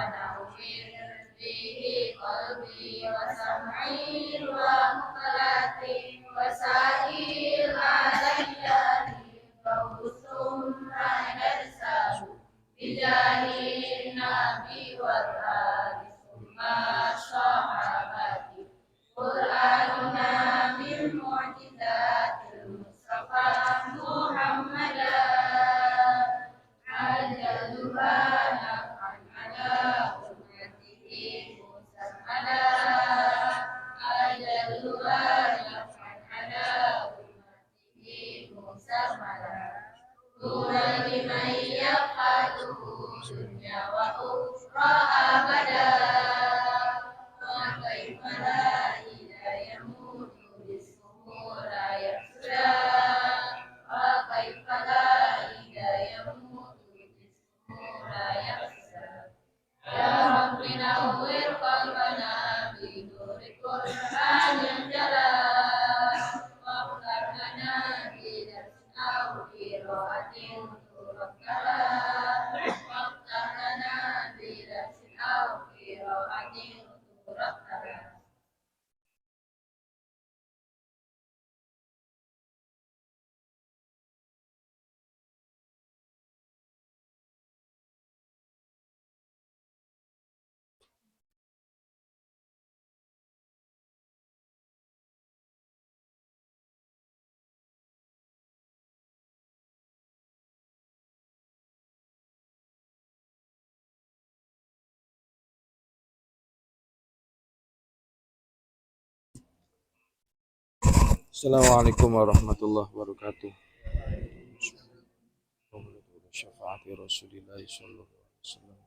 ونور به قلبي وسمعي ومقلتي وسائر علي ثم نرسل بجاه النبي والآل ثم الصحابة قرآننا من معجزات المصطفى محمدا عجلها نفعا على أمته مسمدا عجلها نفعا على أمته مسمدا نورا لمن يفعله دنيا وأخرى أبدا وكيف لا إذا يموت جسمه لا يفسدا وكيف لا إذا يموت جسمه لا يفسدا يا رب نور قلبنا بنور القرآن الجلال وافتح لنا بدرس أو قراءة ترتلى وافتح لنا بدرس أو قراءة ترتلى Assalamualaikum warahmatullahi wabarakatuh. Syafaati Rasulillah sallallahu alaihi wasallam.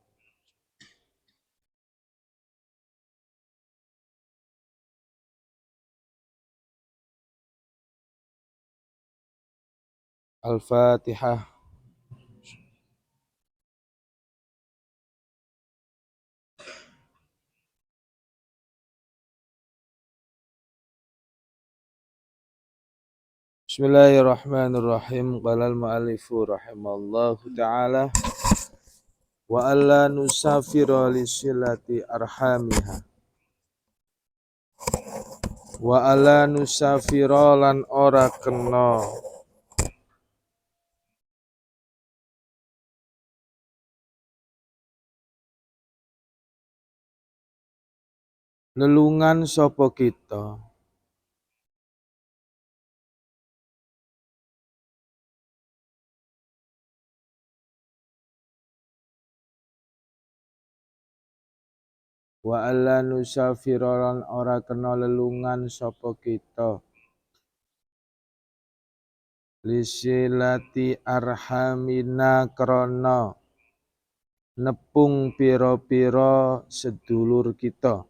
Al-Fatihah. Bismillahirrahmanirrahim. Qala al-mu'allifu rahimallahu ta'ala wa alla nusafira li silati arhamiha wa alla nusafira lan ora kena lelungan sapa kita wa alla nusafira lan ora kena lelungan sapa kita lisilati arhamina krana nepung pira-pira sedulur kita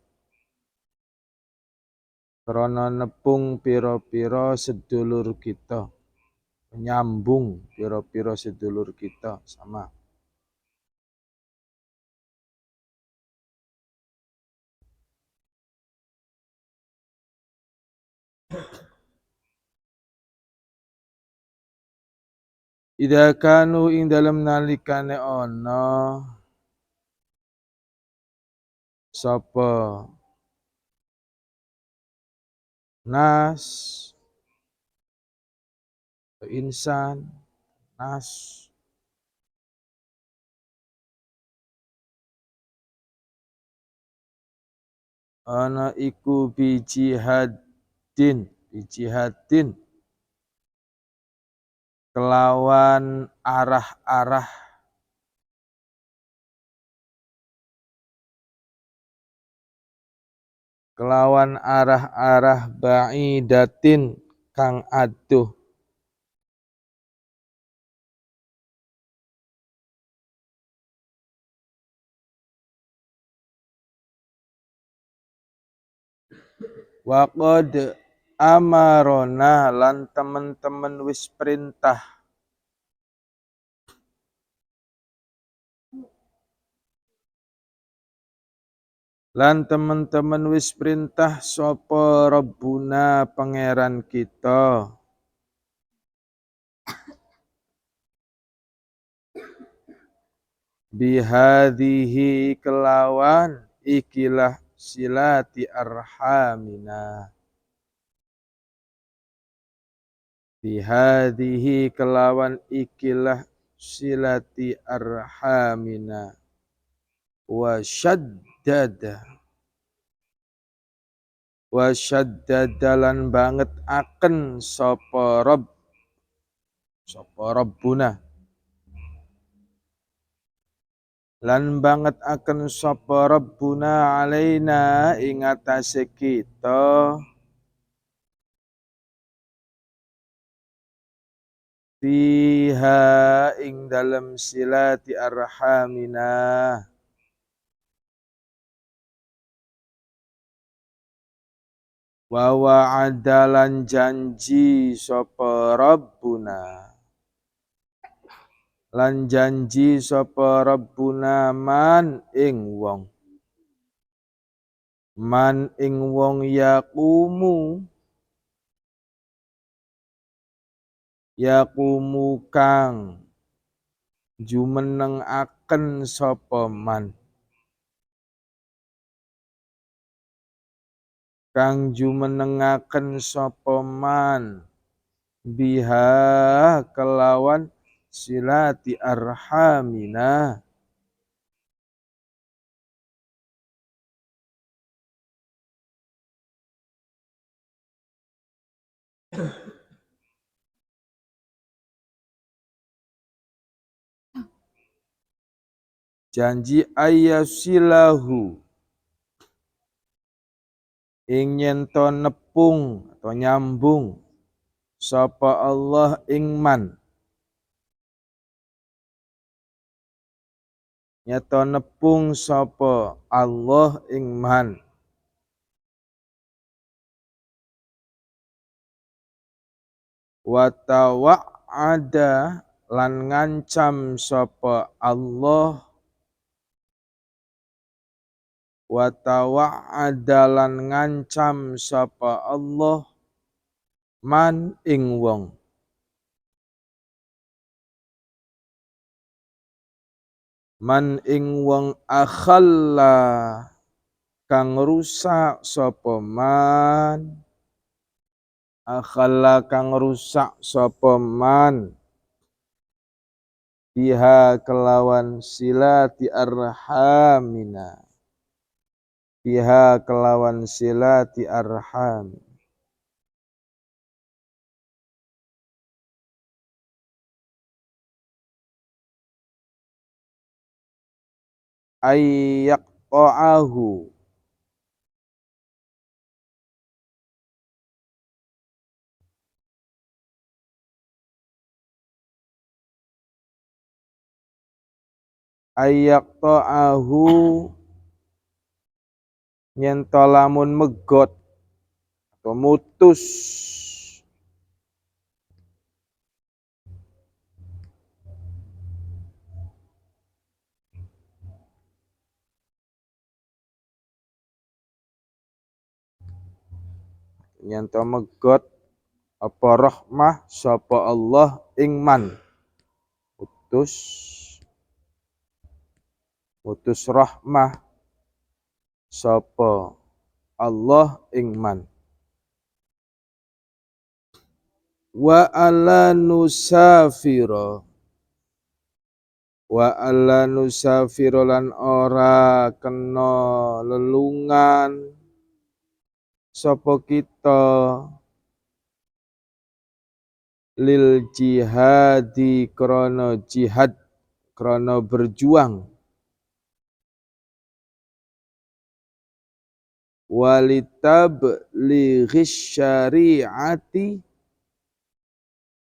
krana nepung pira-pira sedulur kita nyambung pira-pira sedulur kita sama Ida kanu ing dalem nalikane ana sapa nas insan nas ana iku bijihadin kelawan arah-arah ba'idatin kang adoh wa qad amarona lan temen-temen wis perintah sapa Rabbuna pangeran kita bihadhihi kelawan ikilah silati arhamina. Bihadhihi kelawan ikilah silati arhamina. Wa syaddada lan banget akan sapa Rabbuna lan banget akan sapa Rabbuna alaina ing atase kita fiha ing dalam silati arhamina wa wa'ada lan janji sapa Rabbuna lan janji sapa Rabbuna man ing wong yaqumu kang jumenengaken sapa man biha kelawan silati arhamina janji ayasilahu ing nyento nepung atau nyambung sapa Allah ing man nyeto nepung sapa Allah ing man wa tawa'ada lan ngancam sapa Allah wa tawa'ada lan ngancam sapa Allah man ing wong akhalla kang rusak sapa man biha kelawan silati arham ayyaqta'ahu nyento lamun megot atau mutus nyento megot apa rahmah sapa Allah ing man mutus rahmah sapa Allah ing man wa alla nusafira lan ora kena lelungan sapa kita lil jihadi krana jihad krana berjuang walitab lighis syariati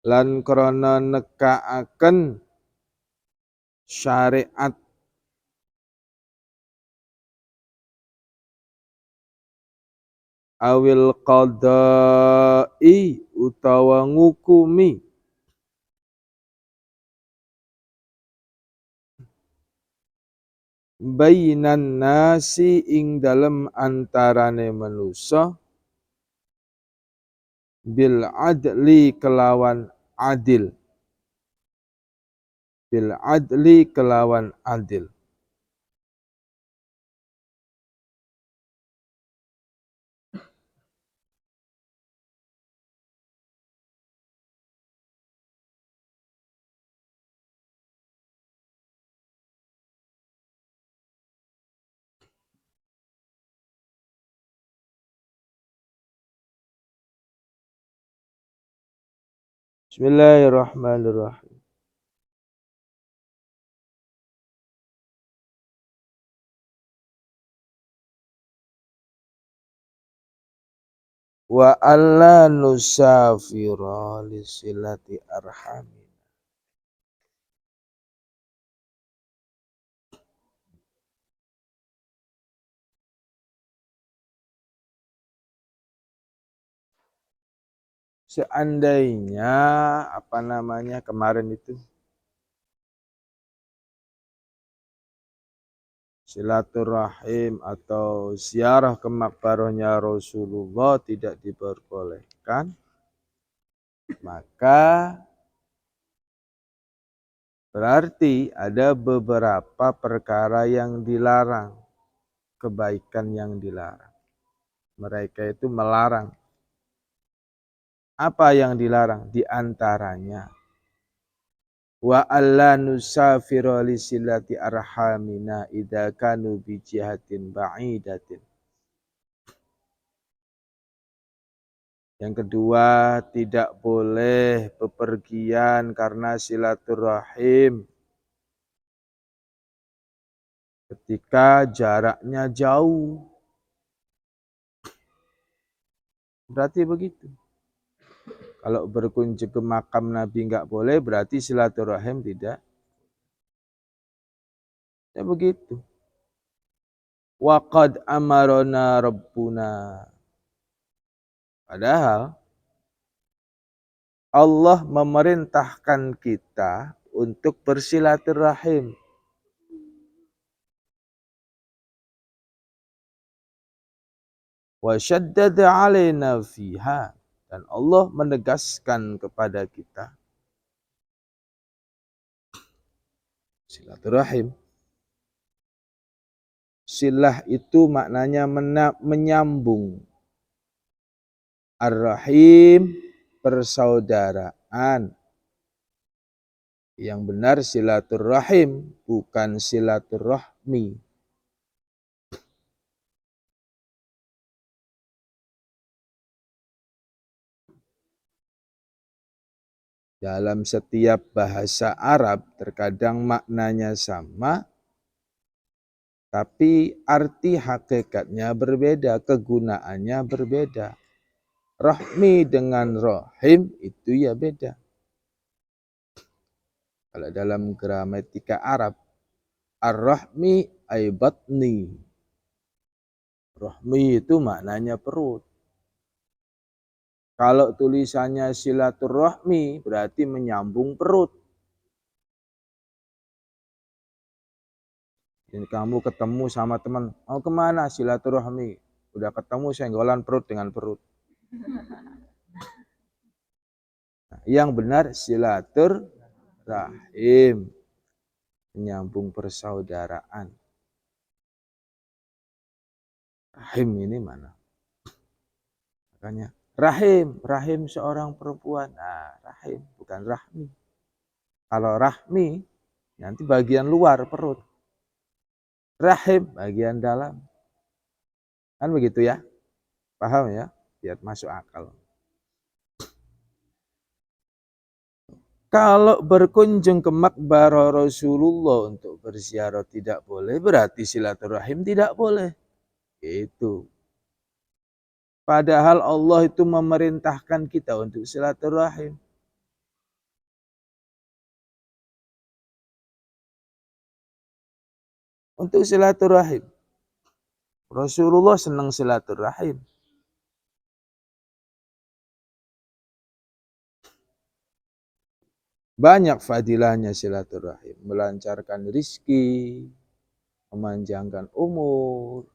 lan krana nekaaken syariat awil qadai utawa ngukumi bainan nasi ing dalem antarane manusa bil adli kelawan adil bil adli kelawan adil. Bismillahirrahmanirrahim. Wa alla nusafira lisilati arhamin. Seandainya kemarin itu silaturahim atau ziarah ke makbarahnya Rasulullah tidak diperbolehkan, maka berarti ada beberapa perkara yang dilarang, kebaikan yang dilarang. Mereka itu melarang. Apa yang dilarang? Di antaranya wa alla nusafira li silati arhamina idza kanu bi jihatin ba'idatin. Yang kedua, tidak boleh bepergian karena silaturahim ketika jaraknya jauh. Berarti begitu. Kalau berkunjung ke makam Nabi enggak boleh, berarti silaturahim tidak. Ya begitu. Wa qad amarona rabbuna. Padahal Allah memerintahkan kita untuk bersilaturahim. Wa syaddada alaina fiha. Dan Allah menegaskan kepada kita silaturahim. Silah itu maknanya menyambung. Ar-Rahim, persaudaraan. Yang benar silaturahim, bukan silaturahmi. Dalam setiap bahasa Arab terkadang maknanya sama, tapi arti hakikatnya berbeda, kegunaannya berbeda. Rahmi dengan rahim itu ya beda. Kalau dalam gramatika Arab, ar-rahmi ay batni. Rahmi itu maknanya perut. Kalau tulisannya silaturahmi berarti menyambung perut. Jadi kamu ketemu sama teman, mau kemana? Silaturahmi. Udah ketemu senggolan perut dengan perut. Nah, yang benar silaturahim, menyambung persaudaraan. Rahim ini mana? Makanya rahim seorang perempuan. Nah, rahim bukan rahmi. Kalau rahmi nanti bagian luar perut. Rahim bagian dalam. Kan begitu ya? Paham ya? Biar masuk akal. Kalau berkunjung ke makbarah Rasulullah untuk berziarah tidak boleh, berarti silaturahim tidak boleh. Itu. Padahal Allah itu memerintahkan kita untuk silaturahim. Untuk silaturahim. Rasulullah senang silaturahim. Banyak fadilahnya silaturahim. Melancarkan rizki, memanjangkan umur,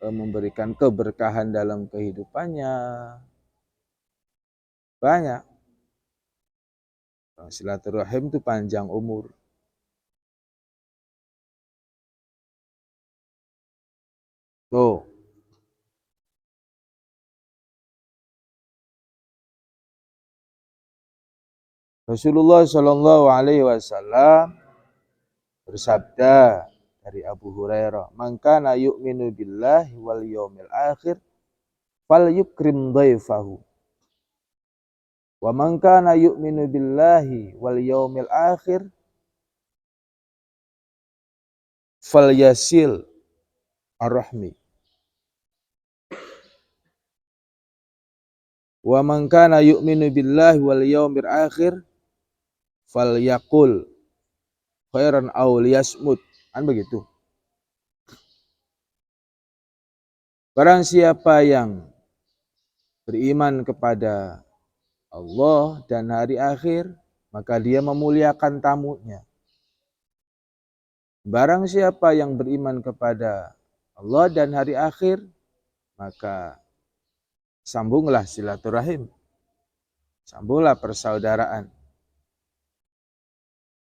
memberikan keberkahan dalam kehidupannya. Banyak. Silaturahim itu panjang umur. Tuh. Rasulullah Shallallahu Alaihi Wasallam bersabda dari Abu Hurairah, "Man kana yu'minu billahi wal yaumil akhir fal yukrim dhaifahu. Wa man kana yu'minu billahi wal yaumil akhir fal yasil ar-rahmi. Wa man kana yu'minu billahi wal yaumil akhir fal yaqul khairan aw liyasmut." Kan begitu. Barang siapa yang beriman kepada Allah dan hari akhir, maka dia memuliakan tamunya. Barang siapa yang beriman kepada Allah dan hari akhir, maka sambunglah silaturahim. Sambunglah persaudaraan.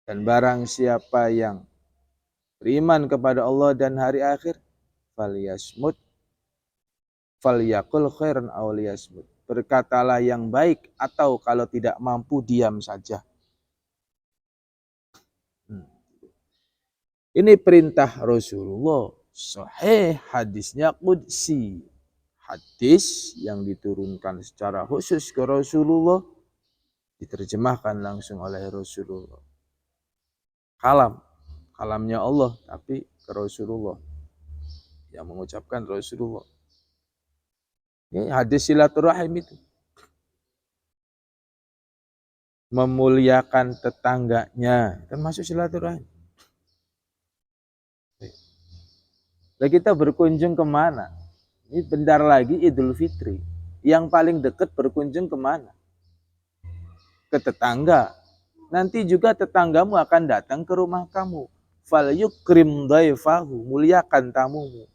Dan barang siapa yang beriman kepada Allah dan hari akhir, falyasmut falyakul khairan aw liyasmut. Berkatalah yang baik, atau kalau tidak mampu diam saja. Ini perintah Rasulullah. Sahih, hadisnya qudsi. Hadis yang diturunkan secara khusus ke Rasulullah diterjemahkan langsung oleh Rasulullah. Kalamnya Allah, tapi ke Rasulullah. Yang mengucapkan Rasulullah. Ini hadis silaturahim itu. Memuliakan tetangganya, termasuk silaturahim. Nah, kita berkunjung kemana? Ini bentar lagi Idul Fitri. Yang paling dekat berkunjung kemana? Ke tetangga. Nanti juga tetanggamu akan datang ke rumah kamu. Fal yukrim dhaifahu, muliakan tamumu.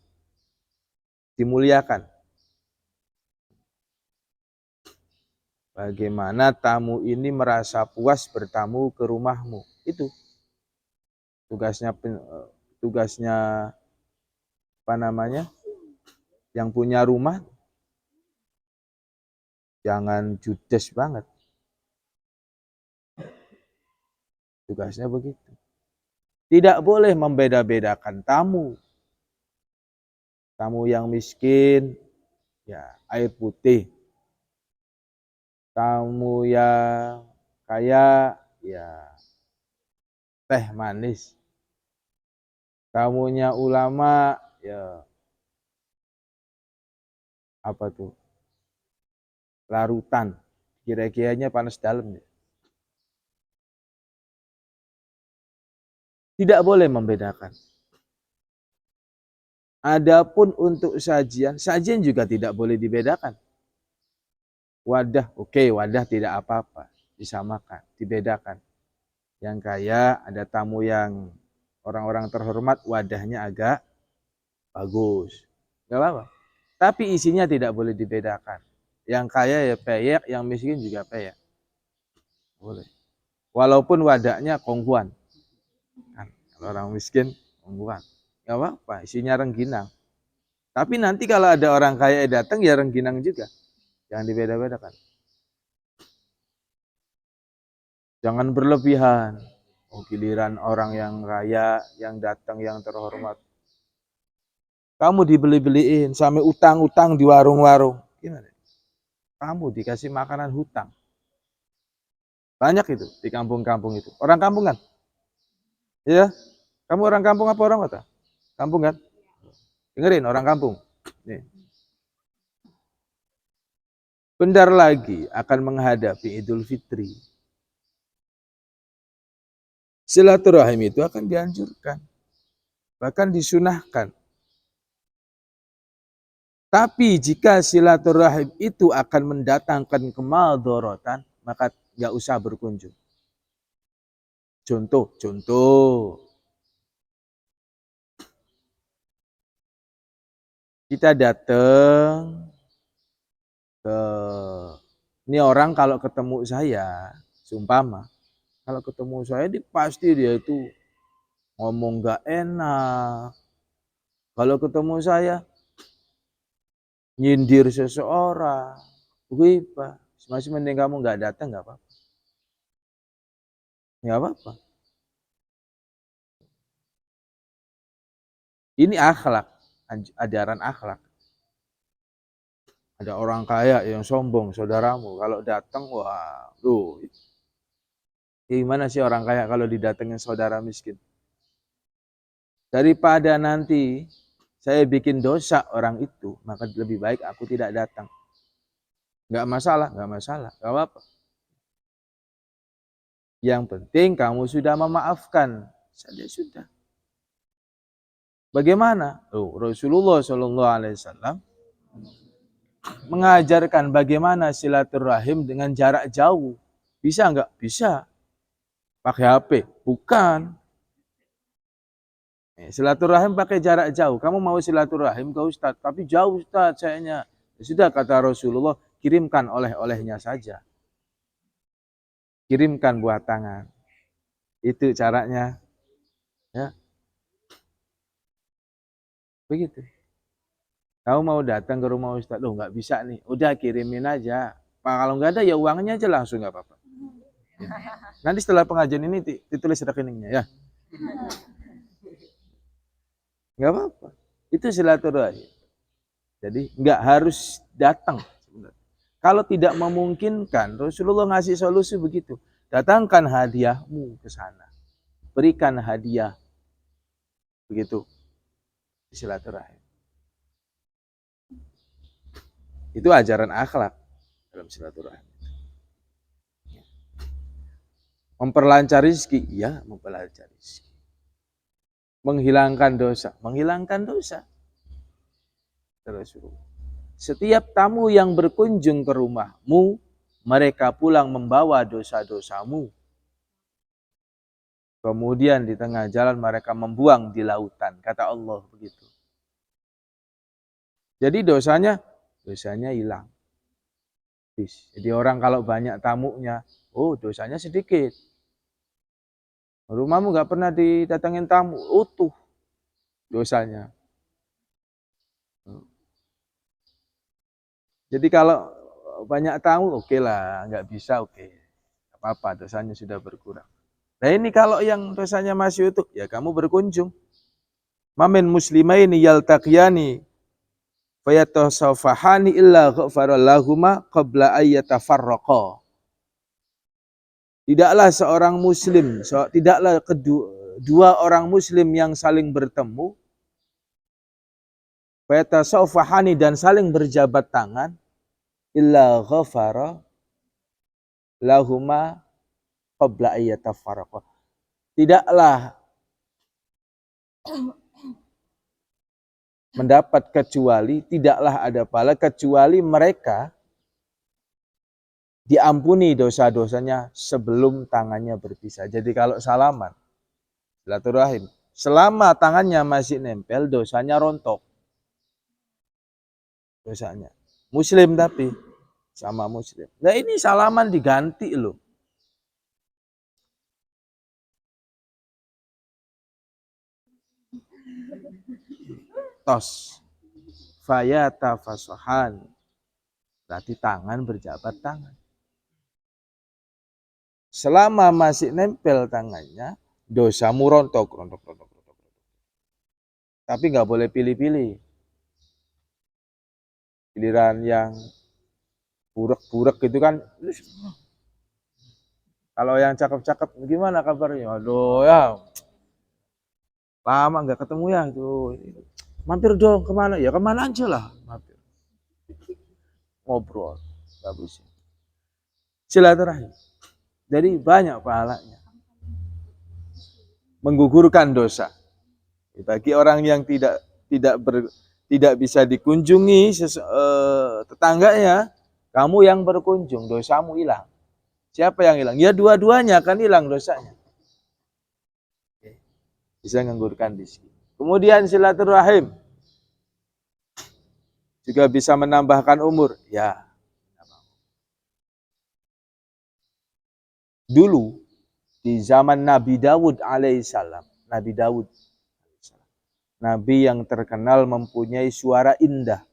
Dimuliakan. Bagaimana tamu ini merasa puas bertamu ke rumahmu. Itu tugasnya apa namanya? Yang punya rumah jangan judes banget. Tugasnya begitu. Tidak boleh membeda-bedakan tamu. Tamu yang miskin, ya air putih. Tamu yang kaya, ya teh manis. Tamunya ulama, ya apa tuh? Larutan. Kira-kiranya panas dalam. Tidak boleh membedakan. Adapun untuk sajian juga tidak boleh dibedakan. Wadah, oke, wadah tidak apa-apa, disamakan, dibedakan. Yang kaya, ada tamu yang orang-orang terhormat, wadahnya agak bagus. Gak apa-apa. Tapi isinya tidak boleh dibedakan. Yang kaya ya peyek, yang miskin juga peyek. Boleh. Walaupun wadahnya kongguan. Kan, kalau orang miskin, kongguan. Gak apa-apa, isinya rengginang. Tapi nanti kalau ada orang kaya datang, ya rengginang juga. Jangan dibeda-bedakan. Jangan berlebihan. Oh, giliran orang yang kaya, yang datang, yang terhormat. Kamu dibeli-beliin, sampai utang-utang di warung-warung. Gimana? Kamu dikasih makanan hutang. Banyak itu di kampung-kampung itu. Orang kampung kan? Iya? Kamu orang kampung apa orang kota? Kampung kan? Dengerin, orang kampung. Nih. Bentar lagi akan menghadapi Idul Fitri. Silaturahim itu akan dianjurkan. Bahkan disunahkan. Tapi jika silaturahim itu akan mendatangkan kemadharatan, maka nggak usah berkunjung. Contoh. Kita datang ke, ini orang kalau ketemu saya, seumpama, Kalau ketemu saya pasti dia itu ngomong gak enak. Kalau ketemu saya nyindir seseorang, ghibah. Masih mending kamu gak datang, gak apa-apa. Gak apa-apa. Ini akhlak, ajaran akhlak. Ada orang kaya yang sombong, saudaramu. Kalau datang, wah, tuh. Gimana sih orang kaya kalau didatengin saudara miskin? Daripada nanti saya bikin dosa orang itu, maka lebih baik aku tidak datang. Nggak masalah, nggak apa-apa. Yang penting kamu sudah memaafkan. Saja sudah. Bagaimana? Rasulullah SAW mengajarkan bagaimana silaturahim dengan jarak jauh. Bisa nggak? Bisa. Pakai HP? Bukan. Silaturahim pakai jarak jauh. Kamu mau silaturahim ke Ustaz, tapi jauh Ustaz sayanya. Ya sudah, kata Rasulullah, kirimkan oleh-olehnya saja. Kirimkan buah tangan. Itu caranya. Ya. Begitu. Kamu mau datang ke rumah Ustaz, loh nggak bisa nih. Udah kirimin aja. Pak, kalau nggak ada ya uangnya aja langsung, nggak apa-apa. Ya. Nanti setelah pengajian ini ditulis rekeningnya ya. Nggak apa-apa. Itu silaturahim. Jadi nggak harus datang. Kalau tidak memungkinkan, Rasulullah ngasih solusi begitu. Datangkan hadiahmu ke sana. Berikan hadiah. Begitu. Silaturahim. Itu ajaran akhlak dalam silaturahim. Memperlancar rezeki, ya memperlancar rezeki. Menghilangkan dosa, menghilangkan dosa. Rasulullah. Setiap tamu yang berkunjung ke rumahmu, mereka pulang membawa dosa-dosamu. Kemudian di tengah jalan mereka membuang di lautan, kata Allah begitu. Jadi dosanya hilang. Jadi orang kalau banyak tamunya, dosanya sedikit. Rumahmu gak pernah didatengin tamu, utuh dosanya. Jadi kalau banyak tamu, oke lah, nggak bisa, oke. Apa-apa, dosanya sudah berkurang. Nah ini kalau yang dosanya masih utuh, ya kamu berkunjung. Mamin muslimaini yaltaqiyani fayatasafahani illa ghafarallahuma qabla ayyatafarraqa. Tidaklah seorang muslim, tidaklah dua orang muslim yang saling bertemu, fayatasafahani dan saling berjabat tangan, illa ghafara lahuma qabla ayyatafarraqa. Tidaklah mendapat kecuali, tidaklah ada pahala kecuali mereka diampuni dosa-dosanya sebelum tangannya berpisah. Jadi kalau salaman, silaturahim, selama tangannya masih nempel, dosanya rontok. Dosanya. Muslim tapi sama muslim. Nah ini salaman diganti loh. Tos. Fayata fasohan. Berarti tangan berjabat tangan. Selama masih nempel tangannya, dosamu rontok. Tapi nggak boleh pilih-pilih. Giliran yang burek-burek gitu kan. Kalau yang cakep-cakep gimana kabarnya? Aduh ya, lama nggak ketemu ya itu. Mampir dong kemana? Ya kemana aja lah. Mampir. Ngobrol. Bagus. Silaturahim. Jadi banyak pahalanya. Menggugurkan dosa. Bagi orang yang tidak bisa dikunjungi tetangganya, kamu yang berkunjung, dosamu hilang. Siapa yang hilang? Ya dua-duanya akan hilang dosanya. Bisa menggugurkan rezeki. Kemudian silaturahim juga bisa menambahkan umur. Ya. Dulu di zaman Nabi Dawud alaihissalam. Nabi Dawud, Nabi yang terkenal mempunyai suara indah.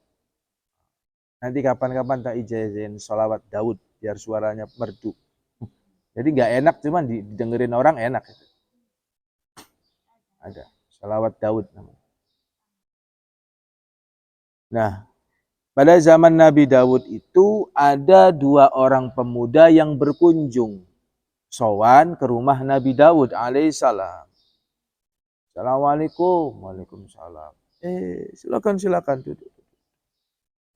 Nanti kapan-kapan tak ijazahin sholawat Daud biar suaranya merdu. Jadi nggak enak, cuman didengerin orang enak. Ada sholawat Daud namanya. Nah, pada zaman Nabi Dawud itu ada 2 orang pemuda yang berkunjung sowan ke rumah Nabi Dawud alaihissalam. Assalamualaikum. Waalaikumsalam. Silakan duduk.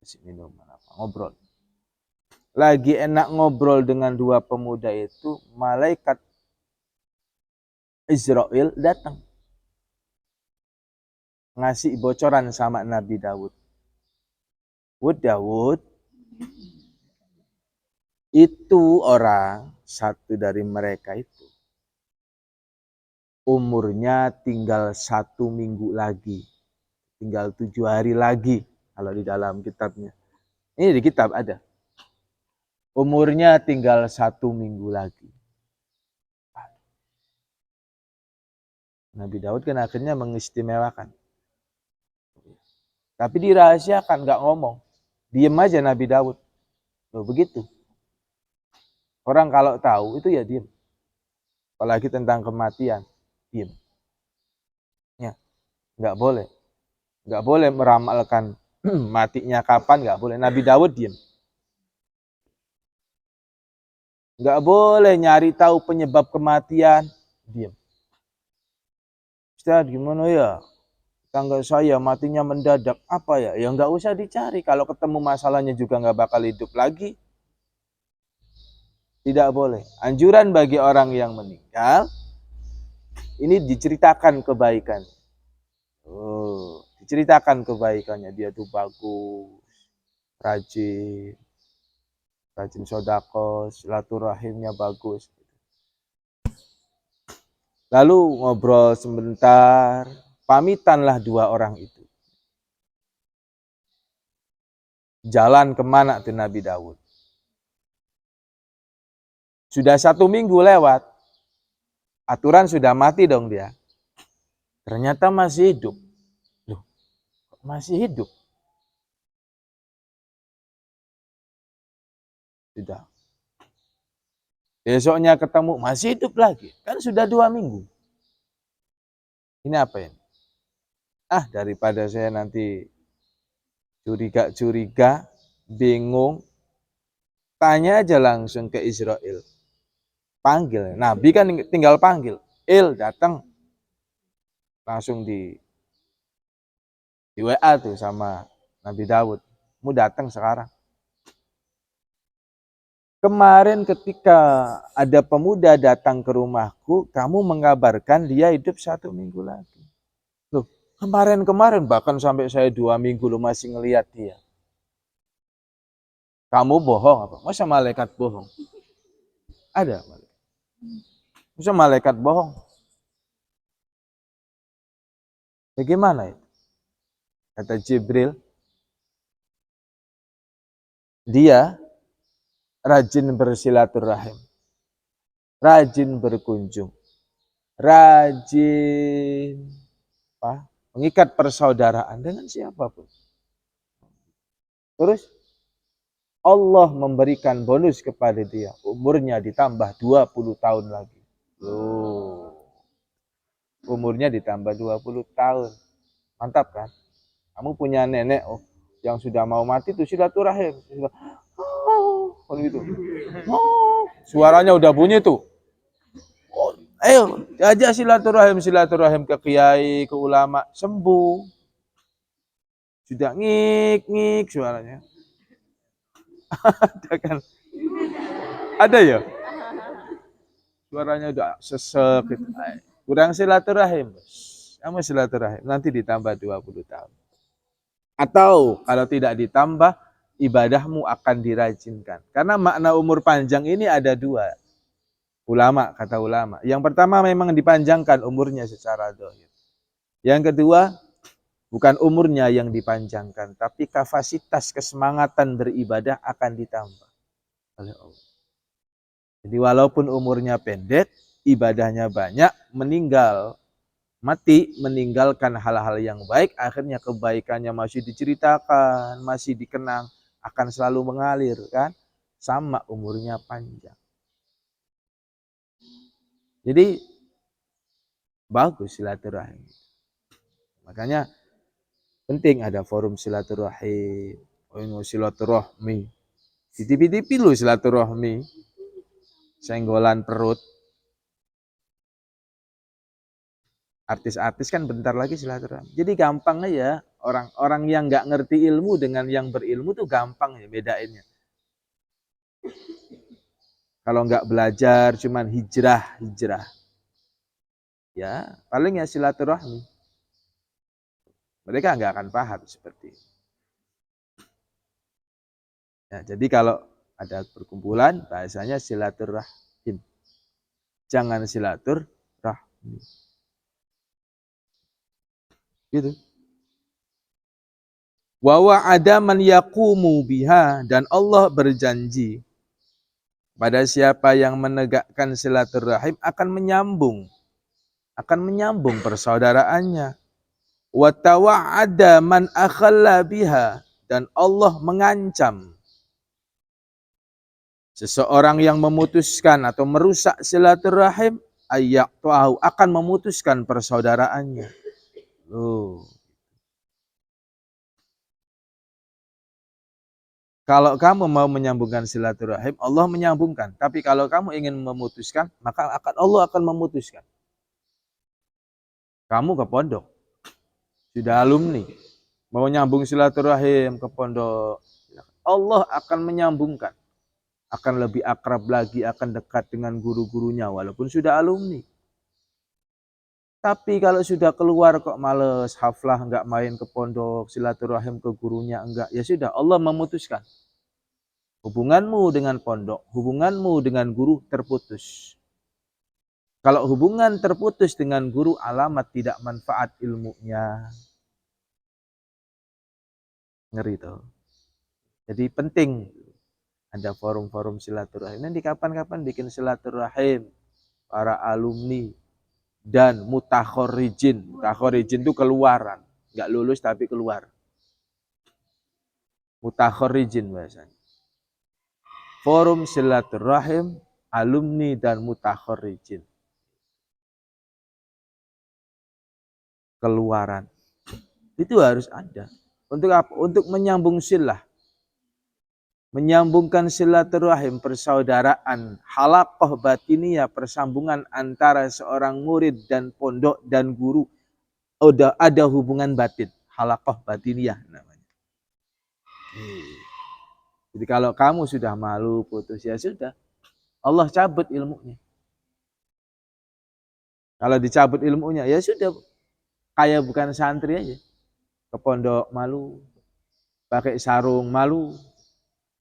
Kasih minuman apa? Ngobrol. Lagi enak ngobrol dengan 2 pemuda itu, malaikat Israel datang. Ngasih bocoran sama Nabi Dawud. Dawud, itu orang, satu dari mereka itu, umurnya tinggal 1 minggu lagi. Tinggal 7 hari lagi, kalau di dalam kitabnya. Ini di kitab ada. Umurnya tinggal 1 minggu lagi. Nabi Daud kan akhirnya mengistimewakan. Tapi dirahasiakan, nggak ngomong. Diem aja Nabi Daud. Loh, begitu. Orang kalau tahu itu ya diem. Apalagi tentang kematian, diem. Ya, nggak boleh. Nggak boleh meramalkan matinya kapan, nggak boleh. Nabi Daud diem. Nggak boleh nyari tahu penyebab kematian, diem. Ustaz, gimana ya? Tangga saya matinya mendadak. Apa ya? Ya nggak usah dicari. Kalau ketemu masalahnya juga nggak bakal hidup lagi. Tidak boleh. Anjuran bagi orang yang meninggal, ini diceritakan kebaikan. Diceritakan kebaikannya. Dia tuh bagus, rajin sodako, silaturahimnya bagus. Lalu ngobrol sebentar, pamitanlah 2 orang itu. Jalan kemana tuh Nabi Daud? Sudah 1 minggu lewat, aturan sudah mati dong dia. Ternyata masih hidup. Loh, masih hidup? Sudah. Besoknya ketemu, masih hidup lagi. Kan sudah 2 minggu. Ini apa ini? Daripada saya nanti curiga, bingung, tanya aja langsung ke Israel. Panggil. Nabi kan tinggal panggil. Datang. Langsung di WA tuh sama Nabi Daud. Mau datang sekarang. Kemarin ketika ada pemuda datang ke rumahku, kamu mengabarkan dia hidup 1 minggu lagi. Loh, kemarin bahkan sampai saya 2 minggu lo masih ngelihat dia. Kamu bohong apa? Masa malaikat bohong? Ada malaikat. Masa malaikat bohong? Bagaimana itu? Kata Jibril, dia rajin bersilaturahim, rajin berkunjung, rajin mengikat persaudaraan dengan siapapun. Terus Allah memberikan bonus kepada dia, umurnya ditambah 20 tahun lagi. Loh, umurnya ditambah 20 tahun. Mantap kan? Kamu punya nenek yang sudah mau mati tuh silaturahim. Gitu. Suaranya udah bunyi tuh. Ayo, ajak silaturahim ke kiai, ke ulama, sembuh. Sudah ngik suaranya. Ada kan? Ada ya? Suaranya udah sesek. Kurang silaturahim. Kamu silaturahim, nanti ditambah 20 tahun. Atau kalau tidak ditambah, ibadahmu akan dirajinkan. Karena makna umur panjang ini ada 2. Kata ulama. Yang pertama memang dipanjangkan umurnya secara zahir. Yang kedua, bukan umurnya yang dipanjangkan, tapi kapasitas kesemangatan beribadah akan ditambah oleh Allah. Jadi walaupun umurnya pendek, ibadahnya banyak, mati meninggalkan hal-hal yang baik, akhirnya kebaikannya masih diceritakan, masih dikenang, akan selalu mengalir kan, sama umurnya panjang. Jadi bagus silaturahim. Makanya penting ada forum silaturahim, silaturahmi. Di TV-TV lu silaturahmi, senggolan perut. Artis-artis kan bentar lagi silaturahmi. Jadi gampang aja orang-orang yang nggak ngerti ilmu dengan yang berilmu tuh gampang ya bedainnya. Kalau nggak belajar cuman hijrah, ya paling ya silaturahmi. Mereka nggak akan paham seperti itu. Ya, jadi kalau ada perkumpulan bahasanya silaturahim. Jangan silaturahmi. Gitu. Wa wa'ada man yaqumu biha, dan Allah berjanji pada siapa yang menegakkan silaturahim akan menyambung persaudaraannya. Wa tawa'ada man akhalla biha, dan Allah mengancam seseorang yang memutuskan atau merusak silaturahim, ayyaqta'ahu, akan memutuskan persaudaraannya. Kalau kamu mau menyambungkan silaturahim, Allah menyambungkan. Tapi kalau kamu ingin memutuskan, maka Allah akan memutuskan. Kamu ke pondok, sudah alumni, mau nyambung silaturahim ke pondok, Allah akan menyambungkan. Akan lebih akrab lagi, akan dekat dengan guru-gurunya walaupun sudah alumni. Tapi kalau sudah keluar kok males, haflah enggak, main ke pondok, silaturahim ke gurunya enggak, ya sudah, Allah memutuskan. Hubunganmu dengan pondok, hubunganmu dengan guru terputus. Kalau hubungan terputus dengan guru, alamat tidak manfaat ilmunya. Ngeri tuh. Jadi penting ada forum-forum silaturahim. Nanti kapan-kapan bikin silaturahim para alumni dan mutakhorrijin. Mutakhorrijin itu keluaran, nggak lulus tapi keluar. Mutakhorrijin bahasanya. Forum silaturahim alumni dan mutakhorrijin. Keluaran. Itu harus ada. Untuk apa? Untuk menyambung silah. Menyambungkan silaturahim, persaudaraan, halaqah batiniyah, persambungan antara seorang murid dan pondok dan guru. Ada hubungan batin, halaqah batiniyah namanya. Jadi kalau kamu sudah malu putus, ya sudah, Allah cabut ilmunya. Kalau dicabut ilmunya, ya sudah, kayak bukan santri aja. Ke pondok malu, pakai sarung malu,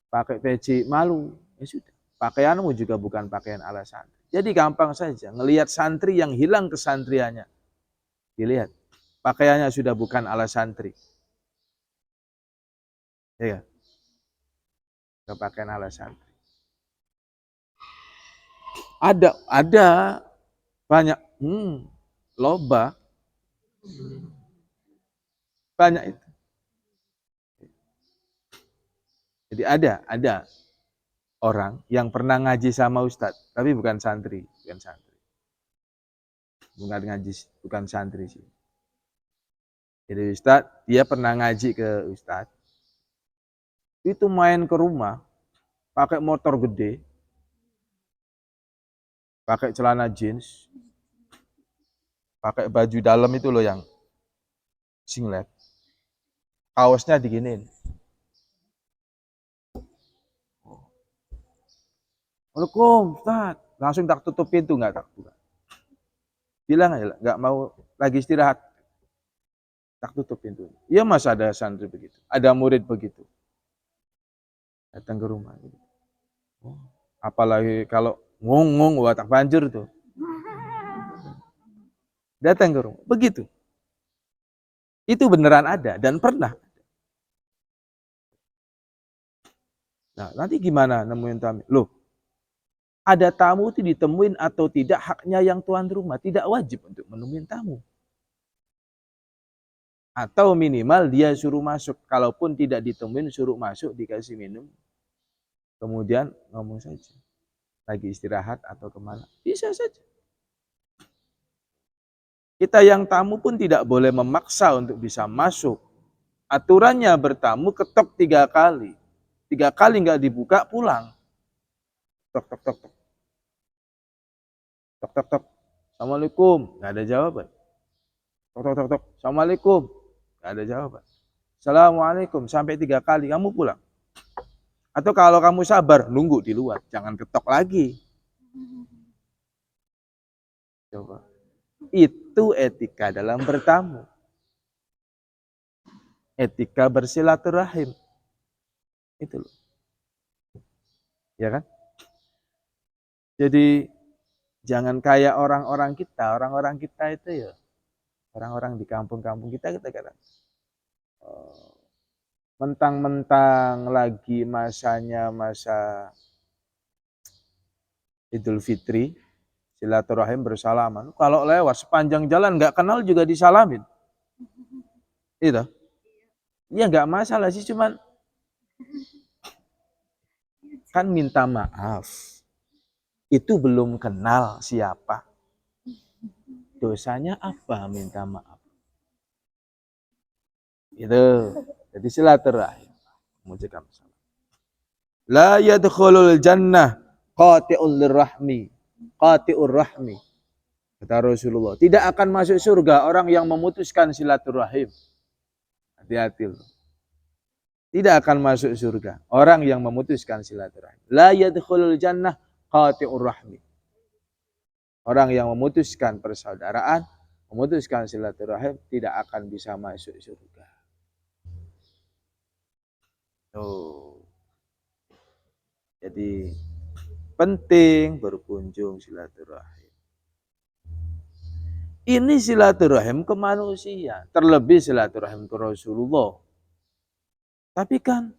pakai peci malu, ya sudah. Pakaianmu juga bukan pakaian ala santri. Jadi gampang saja, ngelihat santri yang hilang kesantriannya. Dilihat, pakaiannya sudah bukan ala santri. Ya, pakaian ala santri. Ada banyak, loba, banyak itu. Jadi ada orang yang pernah ngaji sama Ustadz, tapi bukan santri. Bukan ngaji, bukan santri sih. Jadi Ustadz, dia pernah ngaji ke Ustadz, itu main ke rumah, pakai motor gede, pakai celana jeans, pakai baju dalam itu loh yang singlet, kaosnya diginiin. Waalaikumsalam, Ustaz. Langsung tak tutup pintu, nggak tak buka. Bilang aja, nggak mau lagi istirahat. Tak tutup pintu. Iya mas, ada santri begitu, ada murid begitu. Datang ke rumah. Apalagi kalau ngomong, wah tak banjur tuh. Datang ke rumah, begitu. Itu beneran ada dan pernah. Nah, nanti gimana nemuin tamu? Loh, ada tamu itu ditemuin atau tidak haknya yang tuan rumah. Tidak wajib untuk menemuin tamu. Atau minimal dia suruh masuk. Kalaupun tidak ditemuin, suruh masuk, dikasih minum. Kemudian ngomong saja. Lagi istirahat atau kemana. Bisa saja. Kita yang tamu pun tidak boleh memaksa untuk bisa masuk. Aturannya bertamu ketok 3 kali. 3 kali nggak dibuka, pulang. Tok, tok, tok, tok. Tok, tok, tok. Assalamualaikum. Nggak ada jawaban. Tok, tok, tok, tok. Assalamualaikum. Nggak ada jawaban. Assalamualaikum. Sampai 3 kali, kamu pulang. Atau kalau kamu sabar, nunggu di luar. Jangan ketok lagi. Coba. Itu etika dalam bertamu. Etika bersilaturahim. Itu loh. Ya kan? Jadi jangan kayak orang-orang kita. Orang-orang kita itu ya, orang-orang di kampung-kampung kita kata mentang-mentang lagi masanya masa Idul Fitri, silaturahim bersalaman. Kalau lewat sepanjang jalan nggak kenal juga disalamin. Itu. Ya nggak masalah sih, cuman kan minta maaf. Itu belum kenal siapa. Dosanya apa minta maaf? Itu. Jadi silaturahim. Mengucapkan salam. La yadkhulul jannah qati'ul lirrahmi. Qati'ur rahmi. Kata Rasulullah. Tidak akan masuk surga orang yang memutuskan silaturahim. Hati-hati loh. Tidak akan masuk surga orang yang memutuskan silaturahim. La yadkhulul jannah qati'ur rahmi. Orang yang memutuskan persaudaraan, memutuskan silaturahim tidak akan bisa masuk surga. Tuh. Jadi penting berkunjung silaturahim. Ini silaturahim ke manusia, terlebih silaturahim ke Rasulullah. Tapi kan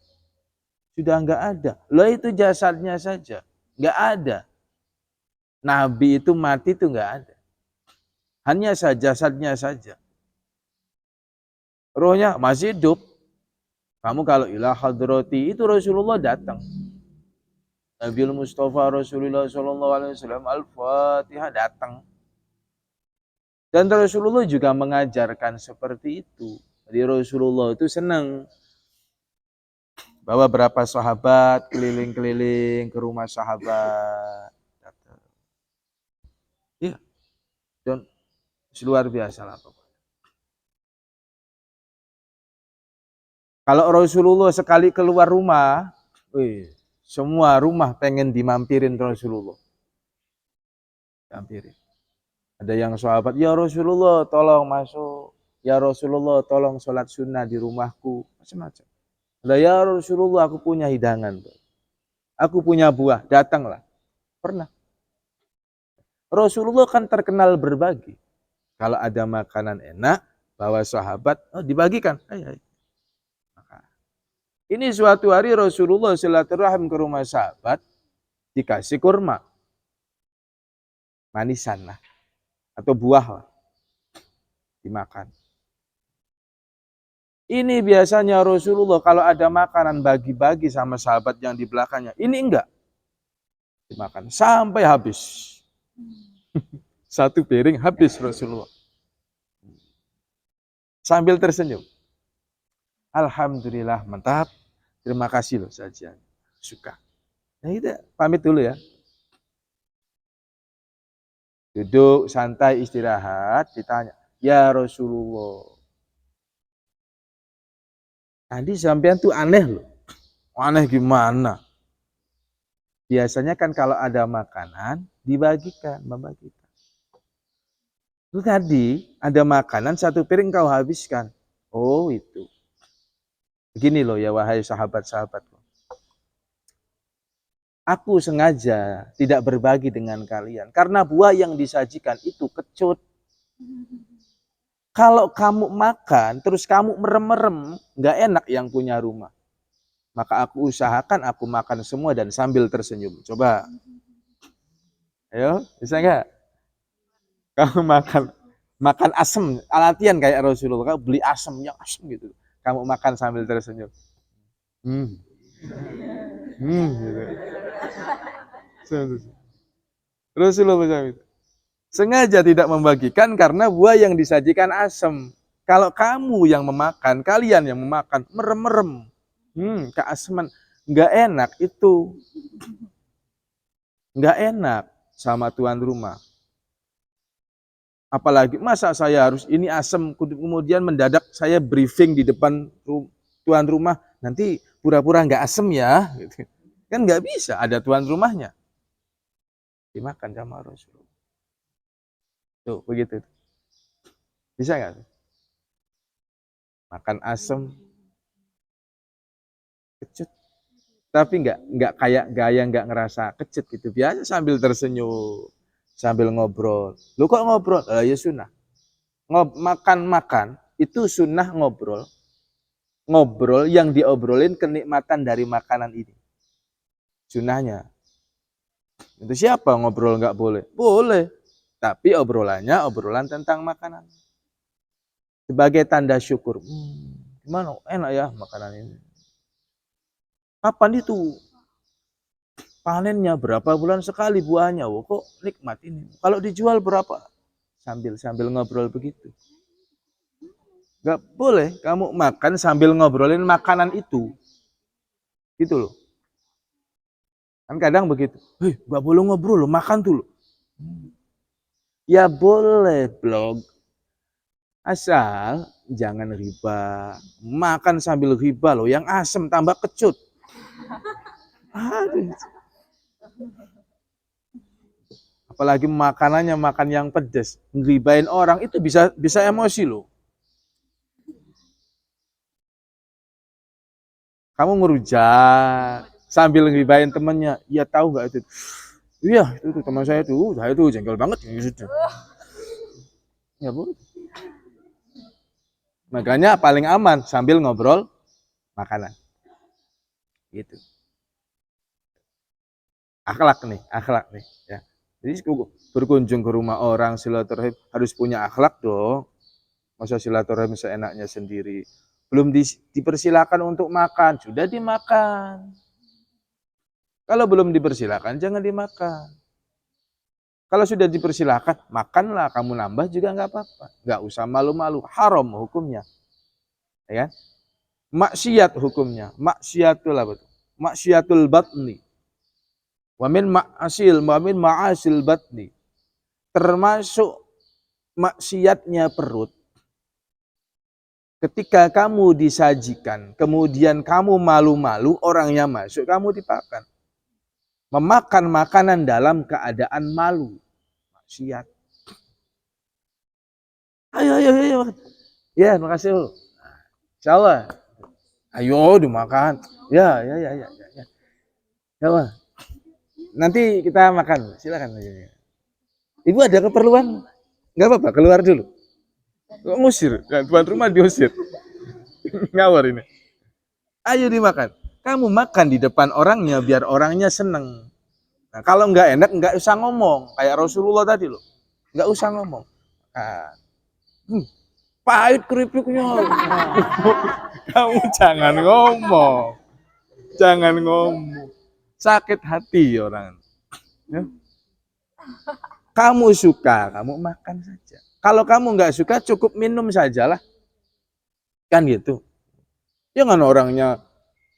sudah enggak ada. Loh itu jasadnya saja, enggak ada. Nabi itu mati itu enggak ada. Hanya saja jasadnya saja. Rohnya masih hidup. Kamu kalau ila hadrati itu Rasulullah datang. Nabiul Mustafa Rasulullah SAW Al-Fatihah datang. Dan Rasulullah juga mengajarkan seperti itu. Jadi Rasulullah itu senang bawa berapa sahabat keliling-keliling ke rumah sahabat. Iya. Dan luar biasa lah pokoknya. Kalau Rasulullah sekali keluar rumah, semua rumah pengen dimampirin Rasulullah. Mampirin. Ada yang sahabat, ya Rasulullah tolong masuk. Ya Rasulullah tolong sholat sunnah di rumahku. Macam-macam. Ada ya Rasulullah aku punya hidangan. Aku punya buah, datanglah. Pernah. Rasulullah kan terkenal berbagi. Kalau ada makanan enak, bawa sahabat, dibagikan. Ayo. Ini suatu hari Rasulullah silaturahim ke rumah sahabat, dikasih kurma. Manisan lah. Atau buah lah. Dimakan. Ini biasanya Rasulullah kalau ada makanan bagi-bagi sama sahabat yang di belakangnya. Ini enggak. Dimakan sampai habis. Satu piring habis Rasulullah. Sambil tersenyum. Alhamdulillah, mantap. Terima kasih loh saja. Suka. Nah itu pamit dulu ya. Duduk santai istirahat, ditanya, ya Rasulullah. Tadi sampean tuh aneh loh. Aneh gimana? Biasanya kan kalau ada makanan dibagikan, membagikan. Itu tadi ada makanan satu piring kau habiskan. Oh itu. Begini loh ya wahai sahabat-sahabatku. Aku sengaja tidak berbagi dengan kalian. Karena buah yang disajikan itu kecut. Kalau kamu makan, terus kamu merem-merem, nggak enak yang punya rumah. Maka aku usahakan aku makan semua dan sambil tersenyum. Coba. Ayo, bisa nggak? Kamu makan asem, latihan kayak Rasulullah, kamu beli asem yang asem gitu. Kamu makan sambil tersenyum. Hmm, gitu. Rasulullah SAW sengaja tidak membagikan karena buah yang disajikan asem. Kalau kamu yang memakan, kalian yang memakan, merem-merem, keaseman, nggak enak itu, nggak enak sama tuan rumah. Apalagi masa saya harus ini asem, kemudian mendadak saya briefing di depan tuan rumah, nanti pura-pura nggak asem ya, kan nggak bisa, ada tuan rumahnya, dimakan sama Rasulullah. Tuh begitu, bisa nggak? Makan asem, kecut, tapi nggak kayak gaya nggak ngerasa kecut gitu, biasa sambil tersenyum, sambil ngobrol. Lu kok ngobrol? Ya sunnah. Makan itu sunnah ngobrol. Ngobrol yang diobrolin kenikmatan dari makanan ini. Sunnahnya. Itu siapa ngobrol nggak boleh? Boleh. Tapi obrolannya obrolan tentang makanan. Sebagai tanda syukur. Gimana? Enak ya makanan ini. Kapan itu? Panennya berapa bulan sekali buahnya? Oh, kok nikmat ini. Kalau dijual berapa? Sambil ngobrol begitu. Gak boleh kamu makan sambil ngobrolin makanan itu. Gitu loh. Kan kadang begitu. Gak boleh ngobrol loh, makan tuh loh. Ya boleh blog. Asal jangan riba. Makan sambil riba loh. Yang asem tambah kecut. Aduh. Apalagi makanannya makan yang pedas. Ngeribain orang itu bisa emosi loh. Kamu ngerujak sambil ngeribain temennya. Iya tahu nggak itu? Iya itu teman saya tuh jengkel banget. Ya boleh. Makanya paling aman sambil ngobrol makanan. Gitu. Akhlak nih ya. Jadi berkunjung ke rumah orang silaturahim harus punya akhlak dong. Masa silaturahim seenaknya sendiri. Belum dipersilakan untuk makan, sudah dimakan. Kalau belum dipersilakan jangan dimakan. Kalau sudah dipersilakan, makanlah, kamu nambah juga nggak apa-apa. Nggak usah malu-malu, haram hukumnya. Ya kan? Maksiat hukumnya. Maksiatul apa itu? Maksiatul batni. Wa min ma'asil batni. Termasuk maksiatnya perut. Ketika kamu disajikan, kemudian kamu malu-malu, orangnya masuk, kamu dipakan. Memakan makanan dalam keadaan malu. Maksiat. Ayo. Ya, makasih. Insyaallah. Ayo dimakan. Ya. Ya. Nanti kita makan. Silakan. Ibu ada keperluan? Enggak apa-apa, keluar dulu. Kok ngusir? Tuan rumah diusir. Ngawur ini. Ayo dimakan. Kamu makan di depan orangnya biar orangnya seneng. Nah, kalau nggak enak nggak usah ngomong. Kayak Rasulullah tadi loh. Nggak usah ngomong. Nah, pahit keripiknya. Kamu jangan ngomong. Jangan ngomong. Sakit hati orang. Ya. Kamu suka, kamu makan saja. Kalau kamu nggak suka, cukup minum sajalah. Kan gitu. Jangan orangnya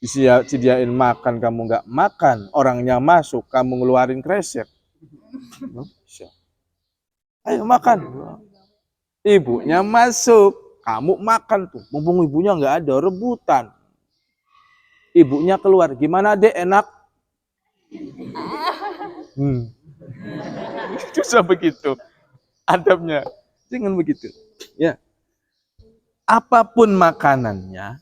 disediain makan, kamu nggak makan. Orangnya masuk, kamu ngeluarin kresek. Ayo makan. Ibunya masuk, kamu makan tuh. Mumpung ibunya nggak ada, rebutan. Ibunya keluar, gimana dek, enak? Susah begitu adabnya. Jangan begitu. Ya. Apapun makanannya,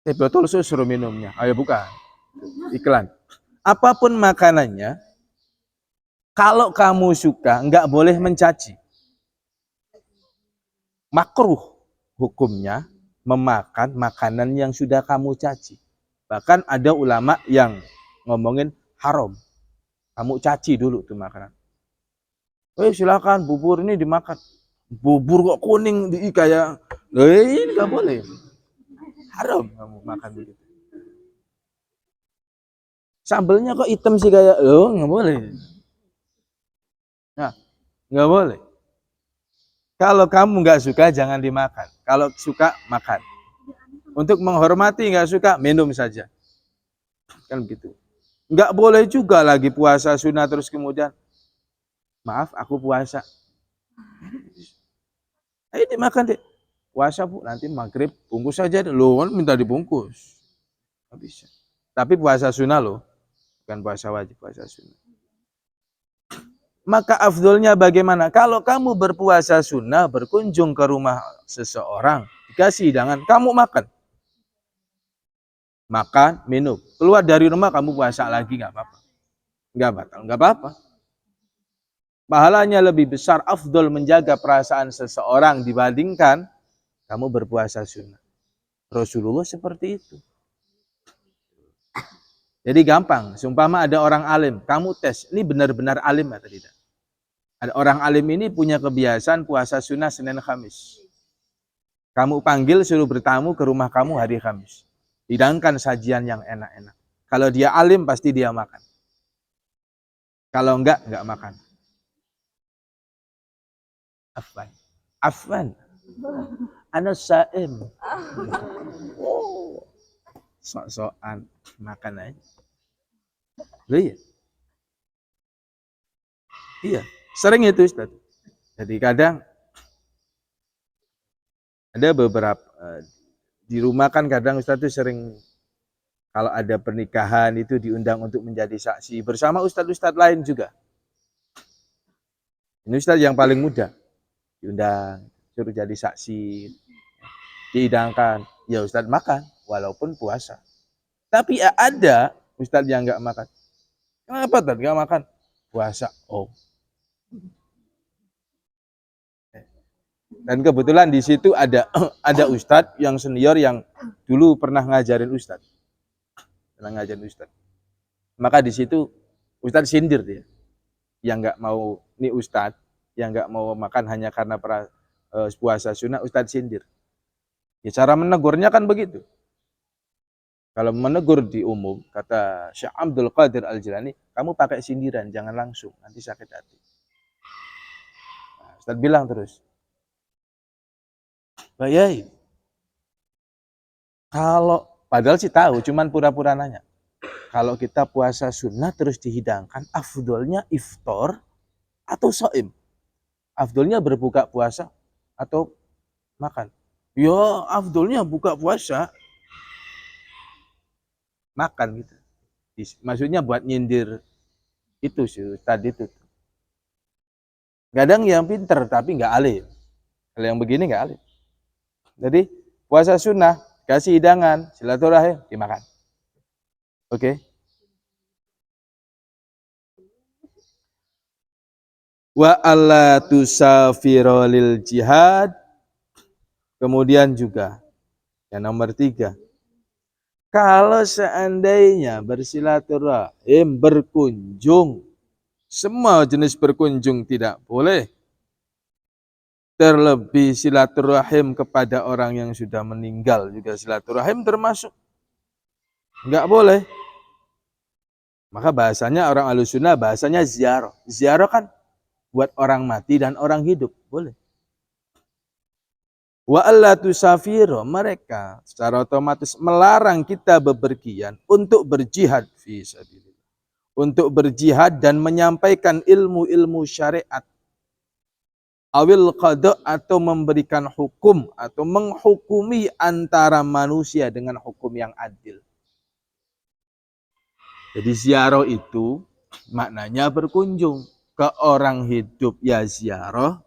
betul suruh minumnya. Ayo buka. Iklan. Apapun makanannya, kalau kamu suka, nggak boleh mencaci. Makruh hukumnya memakan makanan yang sudah kamu caci. Bahkan ada ulama yang ngomongin haram. Kamu caci dulu tuh makanan. Silakan bubur ini dimakan. Bubur kok kuning di kayak, ini nggak boleh. Haram kamu makan begitu. Sambelnya kok hitam sih kayak, nggak boleh. Nah, nggak boleh. Kalau kamu nggak suka jangan dimakan. Kalau suka makan. Untuk menghormati nggak suka minum saja. Kan begitu. Nggak boleh juga lagi puasa sunnah terus kemudian, maaf aku puasa. Ayo dimakan deh. Puasa bu, nanti maghrib bungkus saja. Loh kan minta dibungkus. Nggak bisa. Tapi puasa sunnah loh. Bukan puasa wajib, puasa sunnah. Maka afdolnya bagaimana? Kalau kamu berpuasa sunnah, berkunjung ke rumah seseorang, dikasih hidangan, kamu makan. Makan, minum. Keluar dari rumah kamu puasa lagi, nggak apa-apa. Nggak batal, nggak apa-apa. Pahalanya lebih besar, afdol menjaga perasaan seseorang dibandingkan kamu berpuasa sunnah. Rasulullah seperti itu. Jadi gampang, seumpama ada orang alim, kamu tes, ini benar-benar alim atau tidak? Ada orang alim ini punya kebiasaan puasa sunnah Senin Kamis. Kamu panggil suruh bertamu ke rumah kamu hari Kamis. Hidangkan sajian yang enak-enak. Kalau dia alim pasti dia makan. Kalau enggak makan. Afwan. Afwan. Ana saim. Sok-sokan makan aja. Loh iya. Iya, sering itu Ustaz. Jadi kadang ada beberapa di rumah kan kadang Ustaz itu sering kalau ada pernikahan itu diundang untuk menjadi saksi bersama ustadz-ustadz lain juga. Ini ustadz yang paling muda diundang suruh jadi saksi, dihidangkan, ya ustadz makan walaupun puasa. Tapi ada ustadz yang nggak makan. Kenapa tadi nggak makan? Puasa. Oh. Dan kebetulan di situ ada ustadz yang senior yang dulu pernah ngajarin ustadz. Maka di situ ustadz sindir dia. Yang nggak mau, ini ustadz yang nggak mau makan hanya karena puasa sunnah, ustadz sindir. Ya cara menegurnya kan begitu. Kalau menegur di umum, kata Syekh Abdul Qadir Al-Jilani, kamu pakai sindiran, jangan langsung, nanti sakit hati. Nah, ustadz bilang terus, Pak Yai, kalau padahal sih tahu, cuman pura-pura nanya. Kalau kita puasa sunnah terus dihidangkan, afdolnya iftar atau shaim? Afdolnya berbuka puasa atau makan? Ya, afdolnya buka puasa, makan gitu. Maksudnya buat nyindir itu sih tadi itu. Kadang yang pinter tapi nggak alim. Kalau yang begini nggak alim. Jadi puasa sunnah, kasih hidangan, silaturahim, dimakan. Oke. Wa alla tusafiro lil jihad. Kemudian juga yang nomor 3. Kalau seandainya bersilaturahim, berkunjung, semua jenis berkunjung tidak boleh. Terlebih silaturahim kepada orang yang sudah meninggal juga silaturahim termasuk. Enggak boleh. Maka bahasanya orang Ahlussunnah bahasanya ziarah. Ziarah kan buat orang mati dan orang hidup, boleh. Wa alla tusafiru, mereka secara otomatis melarang kita bepergian untuk berjihad fi sabilillah. Untuk berjihad dan menyampaikan ilmu-ilmu syariat. Awil qada, atau memberikan hukum atau menghukumi antara manusia dengan hukum yang adil. Jadi ziarah itu maknanya berkunjung. Ke orang hidup ya ziarah,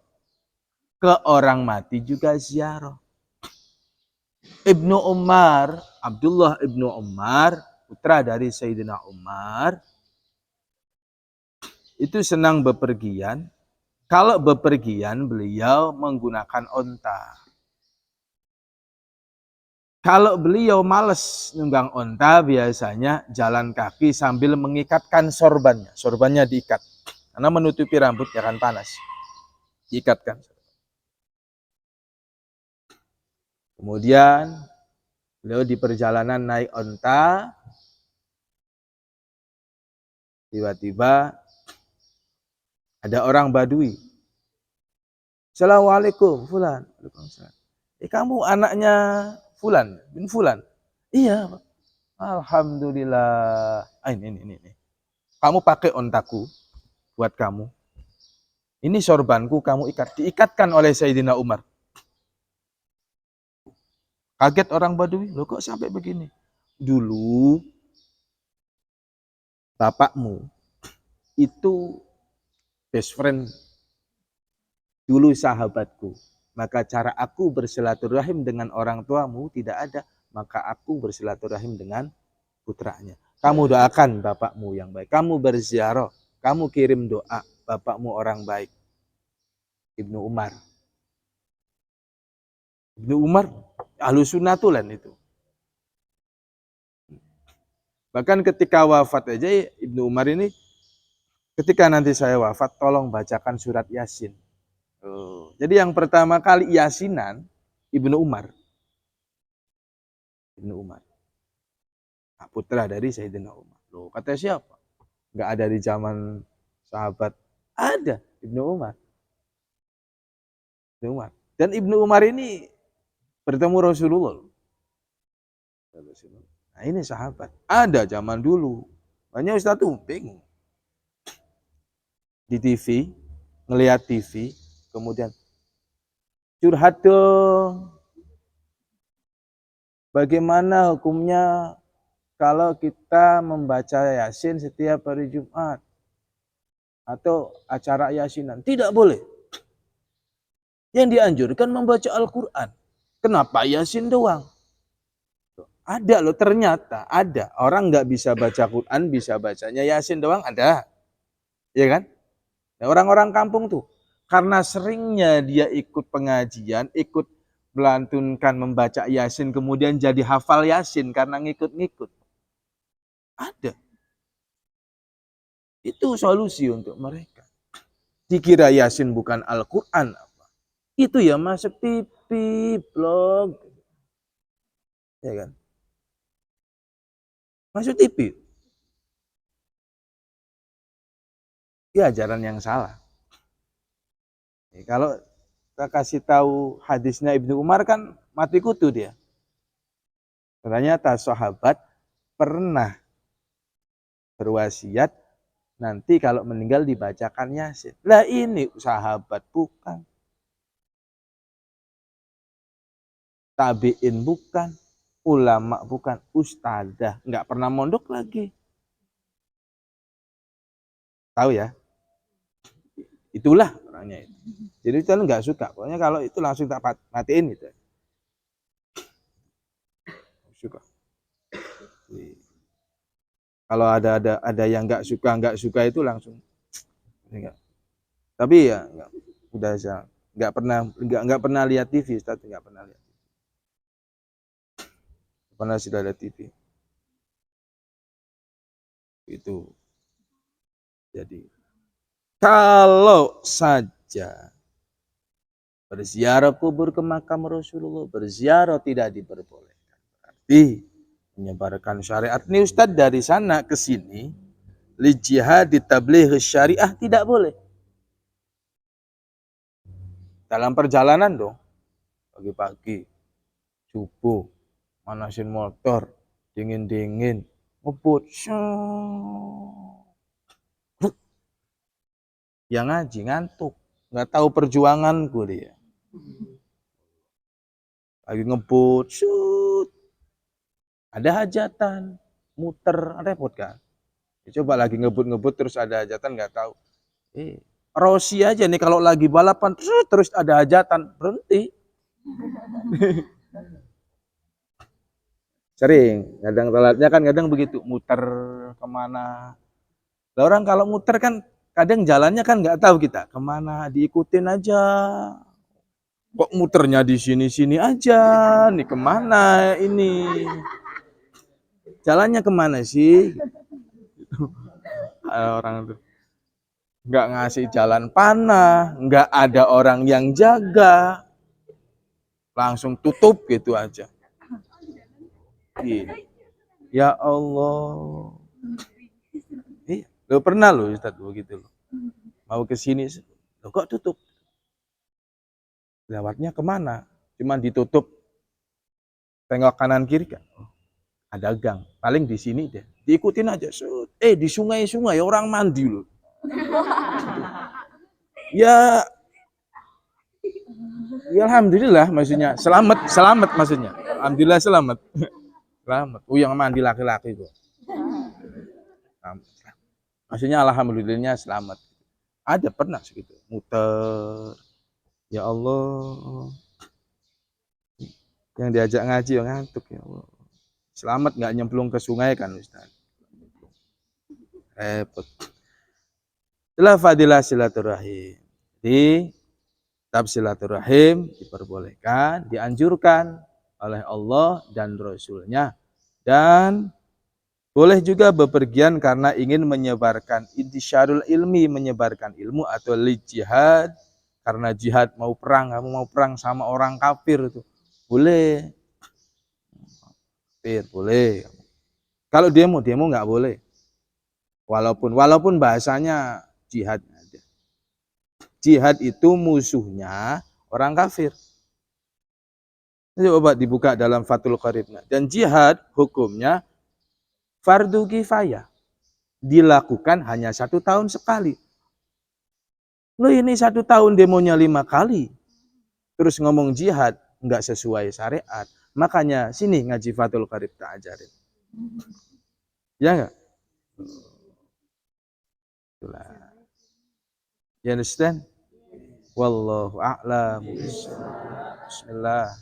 ke orang mati juga ziarah. Ibnu Umar, Abdullah Ibnu Umar, putra dari Sayyidina Umar, itu senang bepergian. Kalau bepergian beliau menggunakan onta. Kalau beliau males nunggang onta, biasanya jalan kaki sambil mengikatkan sorbannya. Sorbannya diikat. Karena menutupi rambut, ya kan panas. Diikatkan. Kemudian beliau di perjalanan naik onta, tiba-tiba ada orang Badui. Assalamualaikum, Fulan. Kamu anaknya Fulan, bin Fulan? Iya, Pak. Alhamdulillah. Ini. Kamu pakai ontaku buat kamu. Ini sorbanku, kamu ikat. Diikatkan oleh Sayyidina Umar. Kaget orang Badui, loh kok sampai begini? Dulu bapakmu itu best friend, dulu sahabatku. Maka cara aku bersilaturahim dengan orang tuamu tidak ada. Maka aku bersilaturahim dengan putranya. Kamu doakan bapakmu yang baik. Kamu berziarah. Kamu kirim doa. Bapakmu orang baik. Ibnu Umar. Ibnu Umar, Ahlus Sunnatulan itu. Bahkan ketika wafat aja Ibnu Umar ini, ketika nanti saya wafat, tolong bacakan surat Yasin. Jadi yang pertama kali Yasinan, Ibnu Umar. Ibnu Umar. Putra dari Sayyidina Umar. Loh, kata siapa? Nggak ada di zaman sahabat. Ada, Ibnu Umar. Ibnu Umar. Dan Ibnu Umar ini bertemu Rasulullah. Nah ini sahabat. Ada zaman dulu. Banyak Ustaz tuh bingung. Di TV, ngelihat TV, kemudian curhat dong. Bagaimana hukumnya kalau kita membaca Yasin setiap hari Jumat? Atau acara Yasinan? Tidak boleh. Yang dianjurkan membaca Al-Quran. Kenapa Yasin doang? Ada loh, ternyata ada. Orang nggak bisa baca Quran, bisa bacanya Yasin doang, ada. Ya kan? Nah, orang-orang kampung tuh, karena seringnya dia ikut pengajian, ikut melantunkan membaca Yasin, kemudian jadi hafal Yasin karena ngikut-ngikut. Ada. Itu solusi untuk mereka. Dikira Yasin bukan Al-Quran apa? Itu ya masuk TV, blog. Ya kan? Masuk TV. Ya ajaran yang salah. Kalau kita kasih tahu hadisnya Ibnu Umar kan mati kutu dia. Ternyata sahabat pernah berwasiat nanti kalau meninggal dibacakan Yasin. Lah ini sahabat bukan. Tabi'in bukan. Ulama bukan. Ustadzah. Nggak pernah mondok lagi. Tahu ya? Itulah orangnya itu. Jadi itu nggak suka. Pokoknya kalau itu langsung tak matiin gitu. Suka. Kalau ada yang nggak suka itu langsung. Enggak. Tapi ya enggak, udah saya nggak pernah lihat TV, Ustaz, nggak pernah lihat. Pernah sudah lihat TV. Itu. Jadi kalau saja berziarah kubur ke makam Rasulullah, berziarah tidak diperbolehkan. Berarti menyebarkan syariat. Ini Ustadz dari sana ke sini, li jihad di tabligh syariah tidak boleh. Dalam perjalanan dong, pagi-pagi, subuh, manasin motor, dingin-dingin, ngebut. Yang ngaji ngantuk, nggak tahu perjuanganku dia. Lagi ngebut, shoot. Ada hajatan, muter, repot kan? Coba lagi ngebut-ngebut terus ada hajatan nggak tahu. Rossi aja nih kalau lagi balapan terus ada hajatan, berhenti. Sering, kadang telatnya kan kadang begitu, muter kemana. Nah, orang kalau muter kan kadang jalannya kan nggak tahu kita kemana, diikutin aja. Kok muternya di sini-sini aja? Nih kemana ini? Jalannya kemana sih? Orang tuh nggak ngasih jalan panah, nggak ada orang yang jaga, langsung tutup gitu aja. Iya. Ya Allah. Lo pernah lo Ustaz begitu lo. Mau ke sini, lo kok tutup? Lewatnya kemana? Cuman ditutup. Tengok kanan kiri kan. Ada gang. Paling di sini deh. Diikutin aja. Di sungai-sungai orang mandi lo. Ya, ya alhamdulillah maksudnya. Selamat maksudnya. Alhamdulillah selamat. Selamat. Yang mandi laki-laki kok. Maksudnya alhamdulillahnya selamat. Ada pernah segitu. Muter. Ya Allah. Yang diajak ngaji yang ngantuk ya Allah. Selamat nggak nyemplung ke sungai kan Ustaz. Repot. Itulah fadilah silaturahim. Di tab silaturahim diperbolehkan, dianjurkan oleh Allah dan Rasulnya. Dan boleh juga bepergian karena ingin menyebarkan intisyarul ilmi, menyebarkan ilmu atau jihad. Karena jihad mau perang, kamu mau perang sama orang kafir itu. Boleh. Kafir, boleh. Kalau demo nggak boleh. Walaupun bahasanya jihad ada. Jihad itu musuhnya orang kafir. Coba dibuka dalam Fathul Qaribna. Dan jihad hukumnya fardu kifayah. Dilakukan hanya 1 tahun sekali. Lo ini 1 tahun demonya 5 kali. Terus ngomong jihad nggak sesuai syariat. Makanya sini ngaji Fathul Qarib tak ajarin. Ya nggak? You understand? Wallahu a'lam. Bismillah.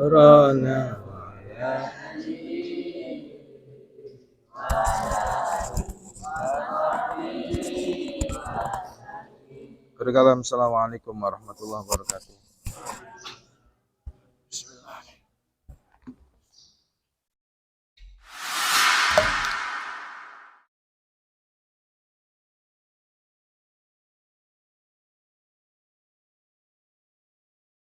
Corona. Assalamualaikum warahmatullahi wabarakatuh.